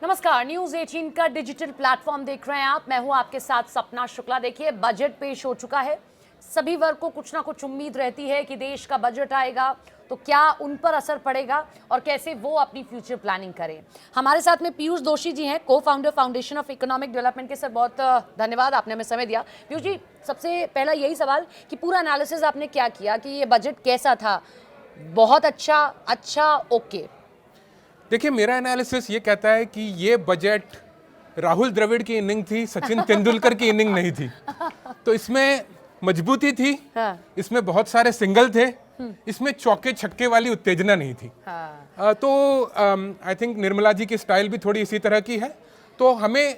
नमस्कार, न्यूज 18 का digital platform देख रहे हैं आप। मैं हूं आपके साथ सपना शुक्ला। देखिए, बजट पेश हो चुका है। सभी वर्ग को कुछ ना कुछ उम्मीद रहती है कि देश का बजट आएगा तो क्या उन पर असर पड़ेगा और कैसे वो अपनी फ्यूचर प्लानिंग करें। हमारे साथ में पीयूष दोशी जी हैं, को founder foundation of economic development के। सर, बहुत धन्यवाद, आपने हमें समय दिया। पीयूष जी, सबसे पहला यही सवाल कि पूरा एनालिसिस आपने क्या किया कि ये बजट कैसा था? बहुत अच्छा, ओके? देखिए, मेरा एनालिसिस ये कहता है कि ये बजट राहुल द्रविड़ की इनिंग थी, सचिन तेंदुलकर की इनिंग नहीं थी। तो इसमें मजबूती थी, हाँ। इसमें बहुत सारे सिंगल थे, इसमें चौके छक्के वाली उत्तेजना नहीं थी। हाँ। तो आई थिंक निर्मला जी की स्टाइल भी थोड़ी इसी तरह की है। तो हमें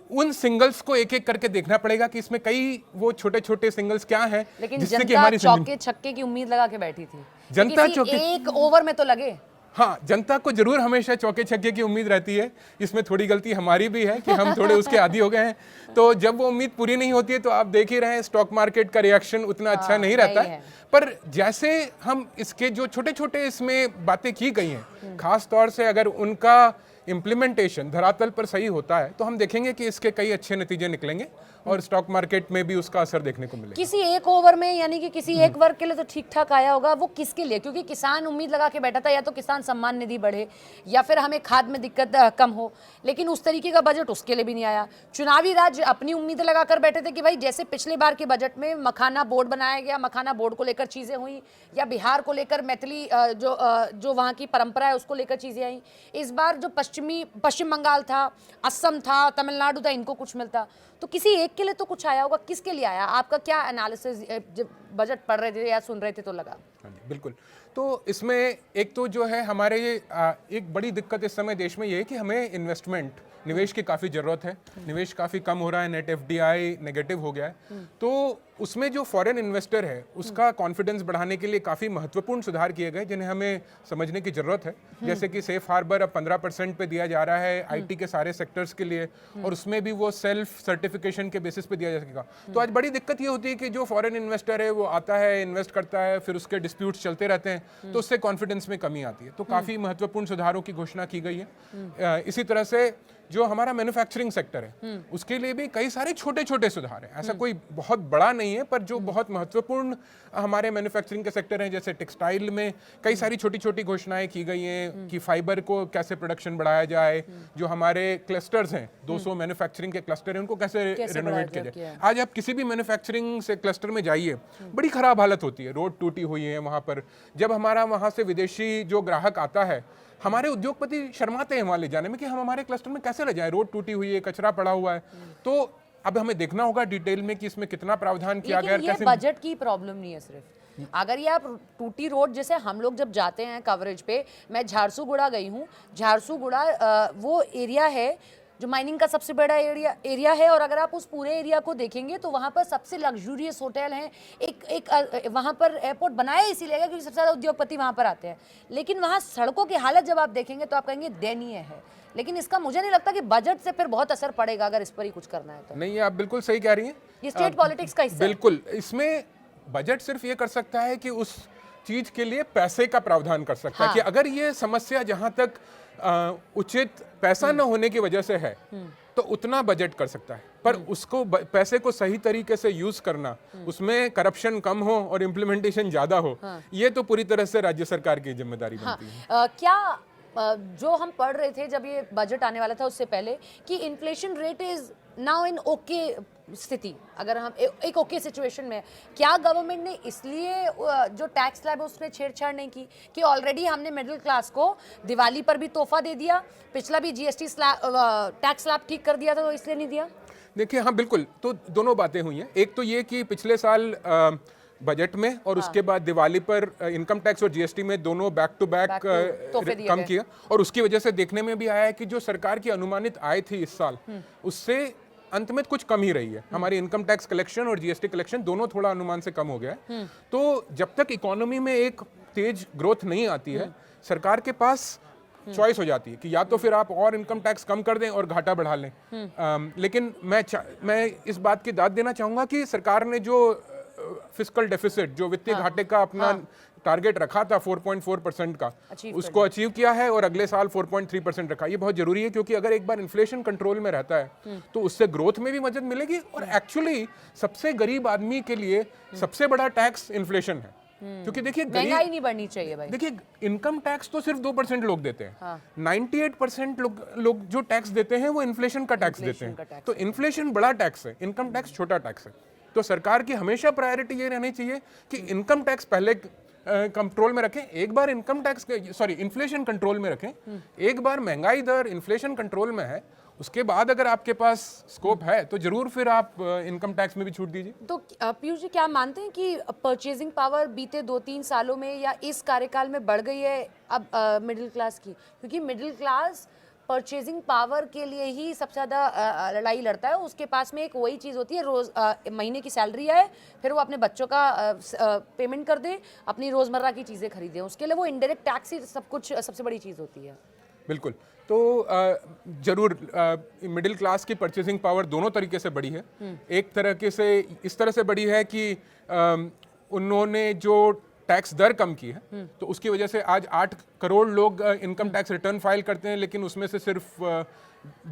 उन सिंगल्स को एक एक करके देखना पड़ेगा कि इसमें कई वो छोटे छोटे सिंगल्स क्या हैं, लेकिन जिससे कि जनता हमारी चौके छक्के की उम्मीद लगा के बैठी थी। जनता किसी चौके- एक ओवर में तो लगे। हाँ, जनता को जरूर हमेशा चौके छक्के की उम्मीद रहती है। इसमें थोड़ी गलती हमारी भी है कि हम थोड़े उसके आदी हो गए हैं। तो जब वो उम्मीद पूरी नहीं होती है तो आप देख ही रहे हैं, स्टॉक मार्केट का रिएक्शन उतना अच्छा नहीं रहता है। पर जैसे हम इसके जो छोटे छोटे इसमें बातें की गई हैं, खास तौर से अगर उनका इम्प्लीमेंटेशन धरातल पर सही होता है तो हम देखेंगे कि इसके कई अच्छे नतीजे निकलेंगे और स्टॉक मार्केट में भी उसका असर देखने को मिलेगा। किसी एक ओवर में, यानी कि किसी एक वर्ग के लिए तो ठीक ठाक आया होगा। वो किसके लिए? क्योंकि किसान उम्मीद लगा के बैठा था या तो किसान सम्मान निधि बढ़े या फिर हमें खाद में दिक्कत कम हो, लेकिन उस तरीके का बजट उसके लिए भी नहीं आया। चुनावी राज्य अपनी उम्मीदें लगाकर बैठे थे कि भाई जैसे पिछले बार के बजट में मखाना बोर्ड बनाया गया, मखाना बोर्ड को लेकर चीजें हुई, या बिहार को लेकर मैथिली जो वहाँ की परंपरा है उसको लेकर चीजें आई। इस बार जो पश्चिम बंगाल था, असम था, तमिलनाडु था, इनको कुछ मिलता। तो किसी एक के लिए तो कुछ आया होगा, किसके लिए आया? आपका क्या एनालिसिस जब बजट पढ़ रहे थे या सुन रहे थे तो लगा? हाँ जी, बिल्कुल। तो इसमें एक तो जो है हमारे एक बड़ी दिक्कत इस समय देश में ये है कि हमें इन्वेस्टमेंट, निवेश की काफ़ी ज़रूरत है। निवेश काफ़ी कम हो रहा है, नेट एफडीआई नेगेटिव हो गया है। तो उसमें जो फॉरेन इन्वेस्टर है उसका कॉन्फिडेंस बढ़ाने के लिए काफ़ी महत्वपूर्ण सुधार किए गए जिन्हें हमें समझने की ज़रूरत है। जैसे कि सेफ हार्बर अब 15% पे दिया जा रहा है आईटी के सारे सेक्टर्स के लिए, और उसमें भी वो सेल्फ सर्टिफिकेशन के बेसिस पे दिया जा सकेगा। तो आज बड़ी दिक्कत ये होती है कि जो फॉरेन इन्वेस्टर है वो आता है, इन्वेस्ट करता है, फिर उसके डिस्प्यूट्स चलते रहते हैं, तो उससे कॉन्फिडेंस में कमी आती है। तो काफ़ी महत्वपूर्ण सुधारों की घोषणा की गई है। इसी तरह से जो हमारा मैन्युफैक्चरिंग सेक्टर है उसके लिए भी कई सारे छोटे छोटे सुधार हैं। ऐसा कोई बहुत बड़ा नहीं है, पर जो बहुत महत्वपूर्ण हमारे मैन्युफैक्चरिंग के सेक्टर हैं, जैसे टेक्सटाइल में कई सारी छोटी छोटी घोषणाएं की गई हैं कि फाइबर को कैसे प्रोडक्शन बढ़ाया जाए, जो हमारे क्लस्टर्स हैं 200 मैन्युफैक्चरिंग के क्लस्टर हैं उनको कैसे रेनोवेट किया जाए। आज आप किसी भी मैन्युफैक्चरिंग से क्लस्टर में जाइए, बड़ी खराब हालत होती है, रोड टूटी हुई है वहाँ पर। जब हमारा वहाँ से विदेशी जो ग्राहक आता है, हमारे उद्योगपति शर्माते हैं वहाँ ले जाने में कि हम हमारे क्लस्टर में कैसे ले जाएं, रोड टूटी हुई है, कचरा पड़ा हुआ है। तो अब हमें देखना होगा डिटेल में कि इसमें कितना प्रावधान किया गया। ये बजट की प्रॉब्लम नहीं है सिर्फ। अगर ये आप टूटी रोड, जैसे हम लोग जब जाते हैं कवरेज पे, मैं झारसुगुड़ा गई हूँ। झारसुगुड़ा वो एरिया है जो माइनिंग का सबसे बड़ा एरिया है, और अगर आप उस पूरे एरिया को देखेंगे तो वहाँ पर सबसे लग्जूरियस होटल हैं। एक वहाँ पर एयरपोर्ट बनाया इसीलिए क्योंकि सबसे ज़्यादा उद्योगपति वहाँ पर आते हैं। लेकिन वहाँ सड़कों की हालत जब आप देखेंगे तो आप कहेंगे दयनीय है। लेकिन इसका मुझे नहीं लगता कि बजट से फिर बहुत असर पड़ेगा अगर इस पर ही कुछ करना है तो। नहीं, आप बिल्कुल सही कह रही हैं। ये स्टेट पॉलिटिक्स का हिस्सा है। बिल्कुल। इसमें बजट सिर्फ ये कर सकता है कि उस चीज के लिए पैसे का प्रावधान कर सकता है कि अगर ये समस्या जहां तक उचित पैसा न होने की वजह से है तो उतना बजट कर सकता है, पर उसको पैसे को सही तरीके से यूज करना, उसमें करप्शन कम हो और इम्प्लीमेंटेशन ज्यादा हो, ये तो पूरी तरह से राज्य सरकार की जिम्मेदारी बनती है। क्या जो हम पढ़ रहे थे जब ये बजट आने वाला था उससे पहले कि inflation rate is now in okay स्थिति, अगर हम एक ओके सिचुएशन में, क्या गवर्नमेंट ने इसलिए जो टैक्स स्लैब है उसमें छेड़छाड़ नहीं की कि ऑलरेडी हमने मिडिल क्लास को दिवाली पर भी तोहफा दे दिया, पिछला भी जीएसटी टैक्स स्लैब ठीक कर दिया था, तो इसलिए नहीं दिया? देखिए, हाँ बिल्कुल। तो दोनों बातें हुई हैं। एक तो ये कि पिछले साल बजट में और उसके बाद दिवाली पर इनकम टैक्स और जीएसटी में दोनों बैक टू बैक कम किया, और उसकी वजह से देखने में भी आया है कि जो सरकार की अनुमानित आय थी इस साल, उससे अंत में कुछ कम ही रही है। हमारी इनकम टैक्स कलेक्शन और जीएसटी कलेक्शन दोनों थोड़ा अनुमान से कम हो गया है। तो जब तक इकोनॉमी में एक तेज ग्रोथ नहीं आती है, सरकार के पास चॉइस हो जाती है कि या तो फिर आप और इनकम टैक्स कम कर दें और घाटा बढ़ा लें। लेकिन मैं इस बात की दाद देना चाहूँगा कि सरकार ने जो फिस्कल डेफिसिट, जो वित्तीय घाटे का अपना टारगेट रखा था 4.4% का, उसको अचीव किया है और अगले साल 4.3% रखा। ये बहुत जरूरी है क्योंकि अगर एक बार इन्फ्लेशन कंट्रोल में रहता है तो उससे ग्रोथ में भी मदद मिलेगी और एक्चुअली सबसे गरीब आदमी के लिए सबसे बड़ा टैक्स इन्फ्लेशन है। क्योंकि देखिए महंगाई नहीं बढ़नी चाहिए भाई। देखिए इनकम टैक्स तो सिर्फ 2% लोग देते हैं, 98% लोग जो टैक्स देते हैं वो इन्फ्लेशन का टैक्स देते हैं। तो इन्फ्लेशन बड़ा टैक्स है, इनकम टैक्स छोटा टैक्स है। तो सरकार की हमेशा प्रायोरिटी ये रहनी चाहिए कि इनकम टैक्स पहले कंट्रोल में रखें, एक बार इन्फ्लेशन कंट्रोल में रखें, एक बार महंगाई दर इन्फ्लेशन कंट्रोल में है, उसके बाद अगर आपके पास स्कोप है तो जरूर फिर आप इनकम टैक्स में भी छूट दीजिए। तो पीयूष जी क्या मानते हैं कि परचेजिंग पावर बीते 2-3 सालों में या इस कार्यकाल में बढ़ गई है अब मिडिल क्लास की? क्योंकि मिडिल क्लास परचेजिंग पावर के लिए ही सबसे ज़्यादा लड़ाई लड़ता है। उसके पास में एक वही चीज़ होती है, रोज महीने की सैलरी आए, फिर वो अपने बच्चों का पेमेंट कर दे, अपनी रोज़मर्रा की चीज़ें खरीदें, उसके लिए वो इनडायरेक्ट टैक्स ही सब कुछ सबसे बड़ी चीज़ होती है। बिल्कुल। तो जरूर मिडिल क्लास की परचेसिंग पावर दोनों तरीके से बढ़ी है। एक तरीके से इस तरह से बढ़ी है कि उन्होंने जो टैक्स दर कम की है तो उसकी वजह से आज 8 करोड़ लोग इनकम टैक्स रिटर्न फाइल करते हैं, लेकिन उसमें से सिर्फ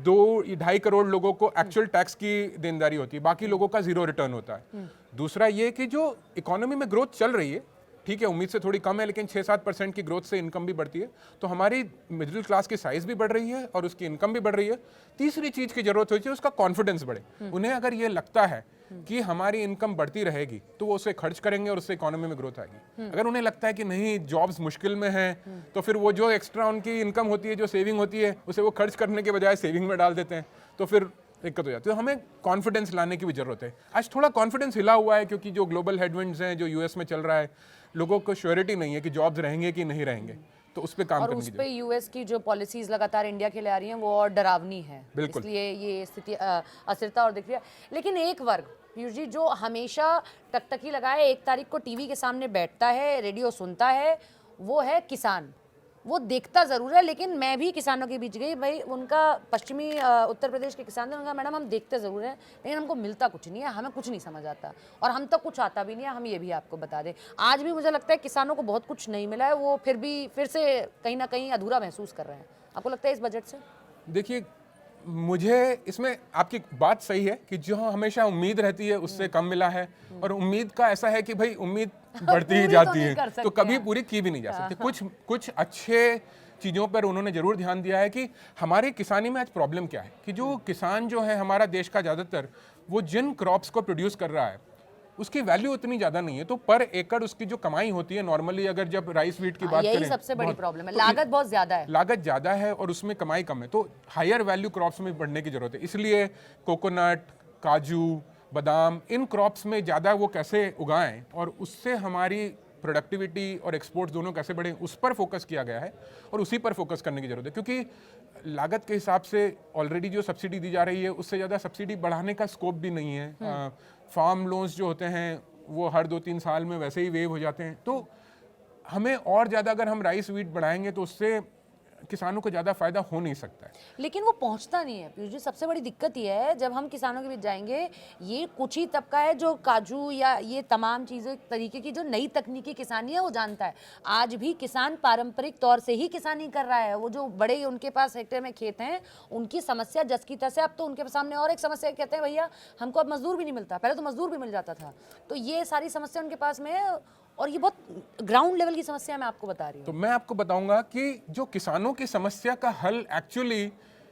2-2.5 करोड़ लोगों को एक्चुअल टैक्स की देनदारी होती है, बाकी लोगों का जीरो रिटर्न होता है। दूसरा ये कि जो इकोनॉमी में ग्रोथ चल रही है, ठीक है उम्मीद से थोड़ी कम है, लेकिन 6-7% की ग्रोथ से इनकम भी बढ़ती है, तो हमारी मिडिल क्लास की साइज भी बढ़ रही है और उसकी इनकम भी बढ़ रही है। तीसरी चीज की जरूरत होती है उसका कॉन्फिडेंस बढ़े। उन्हें अगर ये लगता है कि हमारी इनकम बढ़ती रहेगी तो वो उसे खर्च करेंगे और उससे इकोनॉमी में ग्रोथ आएगी। अगर उन्हें लगता है कि नहीं जॉब्स मुश्किल में हैं तो फिर वो जो एक्स्ट्रा उनकी इनकम होती है, जो सेविंग होती है, उसे वो खर्च करने के बजाय सेविंग में डाल देते हैं, तो फिर दिक्कत हो जाती है। तो हमें कॉन्फिडेंस लाने की भी जरूरत है। आज थोड़ा कॉन्फिडेंस हिला हुआ है क्योंकि जो ग्लोबल हेडविंड्स हैं, जो यूएस में चल रहा है, लोगों को श्योरिटी नहीं है कि जॉब्स रहेंगे कि नहीं रहेंगे, तो उस पे काम करने की जरूरत है। और उस पे यूएस की जो पॉलिसीज लगातार इंडिया के लिए आ रही हैं वो और डरावनी है, बिल्कुल। इसलिए ये स्थिति अस्थिरता और दिख रही है। लेकिन एक वर्ग पीयूष जी जो हमेशा टकटकी लगाए 1 तारीख को टीवी के सामने बैठता है, रेडियो सुनता है, वो है किसान। वो देखता ज़रूर है, लेकिन मैं भी किसानों के बीच गई भाई, उनका पश्चिमी उत्तर प्रदेश के किसान थे, उनका मैडम हम देखते ज़रूर हैं लेकिन हमको मिलता कुछ नहीं है, हमें कुछ नहीं समझ आता और हम तक कुछ आता भी नहीं है। हम ये भी आपको बता दें, आज भी मुझे लगता है किसानों को बहुत कुछ नहीं मिला है, वो फिर से कहीं ना कहीं अधूरा महसूस कर रहे हैं। आपको लगता है इस बजट से? देखिए मुझे इसमें आपकी बात सही है कि जो हमेशा उम्मीद रहती है उससे कम मिला है, और उम्मीद का ऐसा है कि भाई उम्मीद बढ़ती ही जाती है तो कभी पूरी की भी नहीं जा सकती। कुछ अच्छे चीज़ों पर उन्होंने जरूर ध्यान दिया है कि हमारे किसानी में आज प्रॉब्लम क्या है, कि जो किसान जो है हमारा देश का ज़्यादातर, वो जिन क्रॉप्स को प्रोड्यूस कर रहा है उसकी वैल्यू उतनी ज़्यादा नहीं है, तो पर एकड़ उसकी जो कमाई होती है नॉर्मली, अगर जब राइस वीट की बात करें, सबसे बड़ी प्रॉब्लम है, लागत बहुत ज़्यादा है, लागत ज़्यादा है और उसमें कमाई कम है, तो हायर वैल्यू क्रॉप्स में बढ़ने की जरूरत है। इसलिए कोकोनट, काजू, बादाम, इन क्रॉप्स में ज़्यादा वो कैसे उगाएं और उससे हमारी प्रोडक्टिविटी और एक्सपोर्ट्स दोनों कैसे बढ़ें, उस पर फोकस किया गया है और उसी पर फोकस करने की जरूरत है। क्योंकि लागत के हिसाब से ऑलरेडी जो सब्सिडी दी जा रही है उससे ज़्यादा सब्सिडी बढ़ाने का स्कोप भी नहीं है। फार्म लोन्स जो होते हैं वो हर 2-3 साल में वैसे ही वेव हो जाते हैं, तो हमें और ज़्यादा अगर हम राइस वीट बढ़ाएंगे तो उससे किसानों को ज़्यादा फायदा हो नहीं सकता है। लेकिन वो पहुंचता नहीं है पीयूष जी, सबसे बड़ी दिक्कत ये है, जब हम किसानों के बीच जाएंगे, ये कुछ ही तबका है जो काजू या ये तमाम चीज़ों तरीके की जो नई तकनीकी किसानी है वो जानता है। आज भी किसान पारंपरिक तौर से ही किसानी कर रहा है, वो जो बड़े उनके पास हेक्टेयर में खेत हैं उनकी समस्या जस की तस है। अब तो उनके सामने और एक समस्या, कहते हैं भैया हमको अब मजदूर भी नहीं मिलता, पहले तो मजदूर भी मिल जाता था, तो ये सारी समस्या उनके पास में है और ये बहुत ग्राउंड लेवल की समस्या मैं आपको बता रही हूँ। तो मैं आपको बताऊंगा कि जो किसानों की समस्या का हल एक्चुअली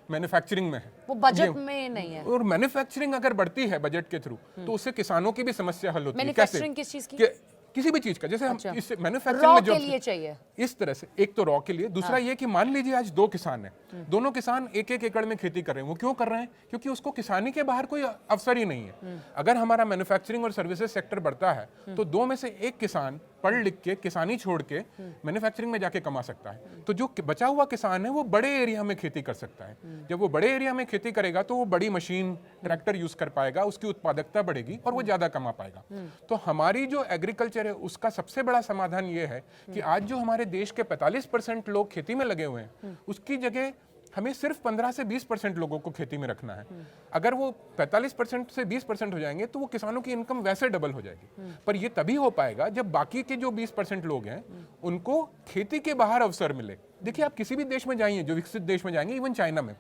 मैन्युफैक्चरिंग में है, वो बजट में नहीं है। और मैन्युफैक्चरिंग अगर बढ़ती है बजट के थ्रू तो उससे किसानों की भी समस्या हल होती है। मैन्युफैक्चरिंग किस चीज की? किसी भी चीज का, जैसे हम इससे मैन्युफैक्चरिंग रॉ में जो के लिए चाहिए, इस तरह से, एक तो रॉ के लिए, दूसरा ये कि मान लीजिए आज 2 किसान हैं, दोनों किसान 1-1 एकड़ में खेती कर रहे हैं। वो क्यों कर रहे हैं? क्योंकि उसको किसानी के बाहर कोई अवसर ही नहीं है। अगर हमारा मैन्युफैक्चरिंग और सर्विसेज सेक्टर बढ़ता है तो 2 में से 1 किसान पढ़ लिख के किसानी छोड़ के मैन्युफैक्चरिंग में जाके कमा सकता है। तो जो बचा हुआ किसान है वो बड़े एरिया में खेती कर सकता है। जब वो बड़े एरिया में खेती करेगा तो वो बड़ी मशीन, ट्रैक्टर यूज कर पाएगा, उसकी उत्पादकता बढ़ेगी और वो ज्यादा कमा पाएगा। तो हमारी जो एग्रीकल्चर है उसका सबसे बड़ा समाधान ये है कि आज जो हमारे देश के 45% लोग खेती में लगे हुए हैं, उसकी जगह हमें सिर्फ 15 से 20% लोगों को खेती में रखना है। अगर वो 45% से 20% हो जाएंगे तो वो किसानों की इनकम वैसे डबल हो जाएगी। पर ये तभी हो पाएगा जब बाकी के जो 20% लोग हैं उनको खेती के बाहर अवसर मिले। देखिए, आप किसी भी देश में जाइए, जो विकसित देश में जाएंगे, इवन चाइना में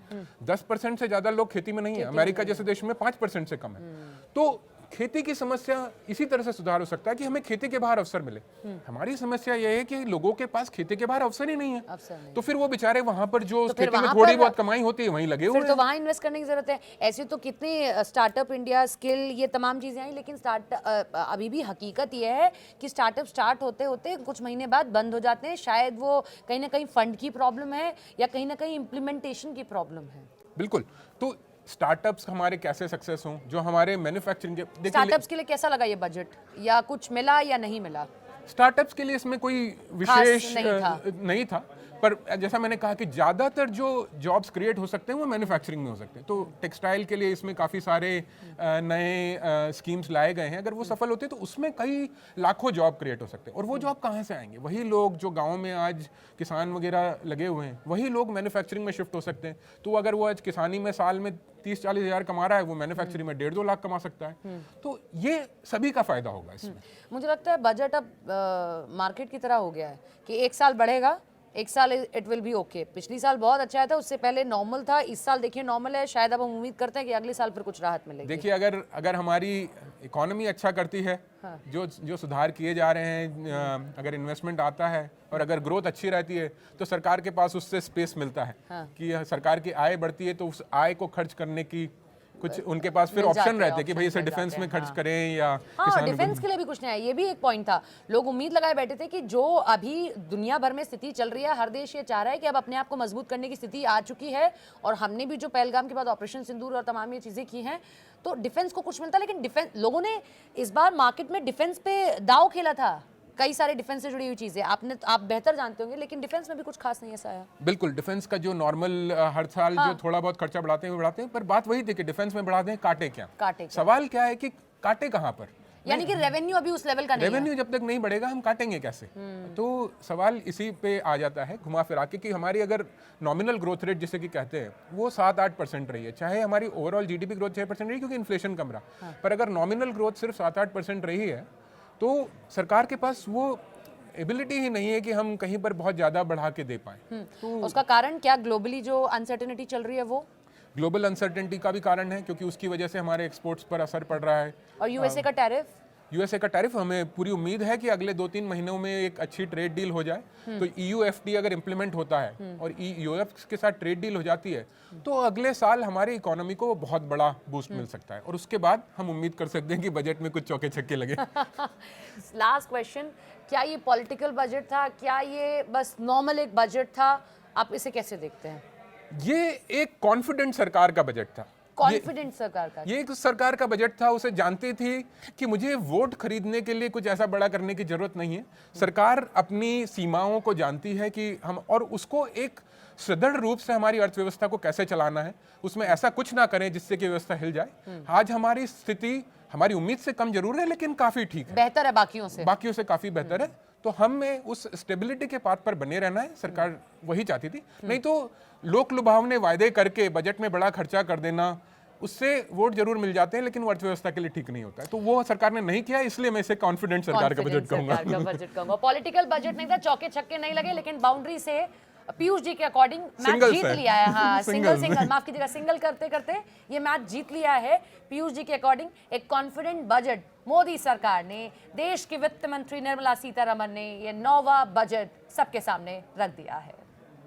10% से ज्यादा लोग खेती में नहीं है, अमेरिका जैसे देश में 5% से कम है। तो खेती की समस्या इसी तरह से सुधार हो सकता है कि हमें खेती के बाहर अवसर मिले। हमारी समस्या यह है कि लोगों के पास खेती के बाहर अवसर ही नहीं है, तो फिर वो बेचारे वहां पर जो खेती में थोड़ी बहुत कमाई होती है वहीं लगे हुए हैं। तो वहां इन्वेस्ट करने की जरूरत है। ऐसे तो कितने स्टार्टअप इंडिया, स्किल, ये तमाम चीजें आई, लेकिन अभी भी हकीकत ये है कि स्टार्टअप स्टार्ट होते होते कुछ महीने बाद बंद हो जाते हैं। शायद वो कहीं ना कहीं फंड की प्रॉब्लम है या कहीं ना कहीं इम्प्लीमेंटेशन की प्रॉब्लम है। बिल्कुल। तो स्टार्टअप्स हमारे कैसे सक्सेस हों, जो हमारे मैन्युफैक्चरिंग के स्टार्टअप्स के लिए कैसा लगा ये बजट, या कुछ मिला या नहीं मिला? स्टार्टअप्स के लिए इसमें कोई विशेष नहीं था, पर जैसा मैंने कहा कि ज़्यादातर जो जॉब्स क्रिएट हो सकते हैं वो मैन्युफैक्चरिंग में हो सकते हैं। तो टेक्सटाइल के लिए इसमें काफ़ी सारे नए स्कीम्स लाए गए हैं। अगर वो सफल होते हैं तो उसमें कई लाखों जॉब क्रिएट हो सकते हैं। और वो जॉब कहाँ से आएंगे? वही लोग जो गाँव में आज किसान वगैरह लगे हुए हैं, वही लोग मैन्युफैक्चरिंग में शिफ्ट हो सकते हैं। तो अगर वो आज किसानी में साल में 30-40 हज़ार कमा रहा है, वो मैन्युफैक्चरिंग में 1.5-2 लाख कमा सकता है। तो ये सभी का फायदा होगा इसमें। मुझे लगता है बजट अब मार्केट की तरह हो गया है कि एक साल बढ़ेगा, एक साल इट विल बी ओके। पिछली साल बहुत अच्छा था, उससे पहले नॉर्मल था, इस साल देखिए नॉर्मल है। शायद अब हम उम्मीद करते हैं कि अगले साल फिर कुछ राहत मिलेगी। देखिए, अगर हमारी इकोनॉमी अच्छा करती है, जो सुधार किए जा रहे हैं, अगर इन्वेस्टमेंट आता है और अगर ग्रोथ अच्छी रहती है तो सरकार के पास उससे स्पेस मिलता है कि सरकार की आय बढ़ती है तो उस आय को खर्च करने की कुछ उनके पास फिर ऑप्शन रहते हैं कि भाई इसे डिफेंस में खर्च करें या डिफेंस के लिए भी कुछ नहीं है। ये भी एक पॉइंट था, लोग उम्मीद लगाए बैठे थे कि जो अभी दुनिया भर में स्थिति चल रही है, हर देश ये चाह रहा है कि अब अपने आप को मजबूत करने की स्थिति आ चुकी है, और हमने भी जो पहलगाम के बाद ऑपरेशन सिंदूर और तमाम ये चीजें की हैं, तो डिफेंस को कुछ मिलता। लेकिन डिफेंस, लोगों ने इस बार मार्केट में डिफेंस पे दाव खेला था, कई सारे डिफेंस से जुड़ी हुई चीजें आप बेहतर जानते होंगे, लेकिन डिफेंस में भी कुछ खास नहीं ऐसा आया। बिल्कुल, डिफेंस का जो नॉर्मल हर साल जो थोड़ा बहुत खर्चा बढ़ाते हैं वो बढ़ाते हैं, पर बात वही थी कि डिफेंस में बढ़ाते हैं, काटे क्या? सवाल क्या है कि काटे कहाँ पर? यानी कि रेवेन्यू अभी उस लेवल का नहीं है। रेवेन्यू जब तक नहीं बढ़ेगा हम काटेंगे कैसे? तो सवाल इसी पे आ जाता है घुमा फिरा के कि हमारी अगर नॉमिनल ग्रोथ रेट जिसे कि कहते हैं वो 7-8% रही है, चाहे हमारी ओवरऑल जीडीपी ग्रोथ 6% रही क्योंकि इन्फ्लेशन कम रहा, पर अगर नॉमिनल ग्रोथ सिर्फ 7-8% रही है तो सरकार के पास वो एबिलिटी ही नहीं है कि हम कहीं पर बहुत ज्यादा बढ़ा के दे पाए। तो उसका कारण क्या? ग्लोबली जो अनसर्टेनिटी चल रही है वो ग्लोबल अनसर्टेनिटी का भी कारण है, क्योंकि उसकी वजह से हमारे एक्सपोर्ट्स पर असर पड़ रहा है। और यूएसए का टैरिफ, हमें पूरी उम्मीद है कि अगले 2-3 महीनों में एक अच्छी ट्रेड डील हो जाए। तो EUFTA अगर इम्प्लीमेंट होता है और यूएस के साथ ट्रेड डील हो जाती है तो अगले साल हमारी इकोनॉमी को बहुत बड़ा बूस्ट मिल सकता है, और उसके बाद हम उम्मीद कर सकते हैं कि बजट में कुछ चौके छक्के लगे। लास्ट क्वेश्चन, क्या ये पॉलिटिकल बजट था? क्या ये बस नॉर्मल एक बजट था? आप इसे कैसे देखते हैं? ये एक कॉन्फिडेंट सरकार का बजट था। कॉन्फिडेंट सरकार का, ये एक सरकार का बजट था। उसे जानती थी कि मुझे वोट खरीदने के लिए कुछ ऐसा बड़ा करने की जरूरत नहीं है। सरकार अपनी सीमाओं को जानती है कि हम, और उसको एक सुदृढ़ रूप से हमारी अर्थव्यवस्था को कैसे चलाना है, उसमें ऐसा कुछ ना करें जिससे कि व्यवस्था हिल जाए। आज हमारी स्थिति हमारी उम्मीद से कम जरूर है लेकिन काफी ठीक है, बेहतर है बाकियों से काफी बेहतर है। तो हमें उस स्टेबिलिटी के पाथ पर बने रहना है, सरकार वही चाहती थी। नहीं तो लोक लुभावने वायदे करके बजट में बड़ा खर्चा कर देना, उससे वोट जरूर मिल जाते हैं लेकिन वो अर्थव्यवस्था के लिए ठीक नहीं होता है। तो वो सरकार ने नहीं किया, इसलिए मैं इसे कॉन्फिडेंट सरकार का बजट कहूंगा। पॉलिटिकल बजट नहीं था, चौके छक्के नहीं लगे, लेकिन बाउंड्री से पीयूष जी के अकॉर्डिंग मैच जीत लिया है। हाँ, सिंगल माफ कीजिएगा, सिंगल करते करते ये मैच जीत लिया है पीयूष जी के अकॉर्डिंग। एक कॉन्फिडेंट बजट मोदी सरकार ने, देश की वित्त मंत्री निर्मला सीतारमण ने ये 9वां बजट सबके सामने रख दिया है।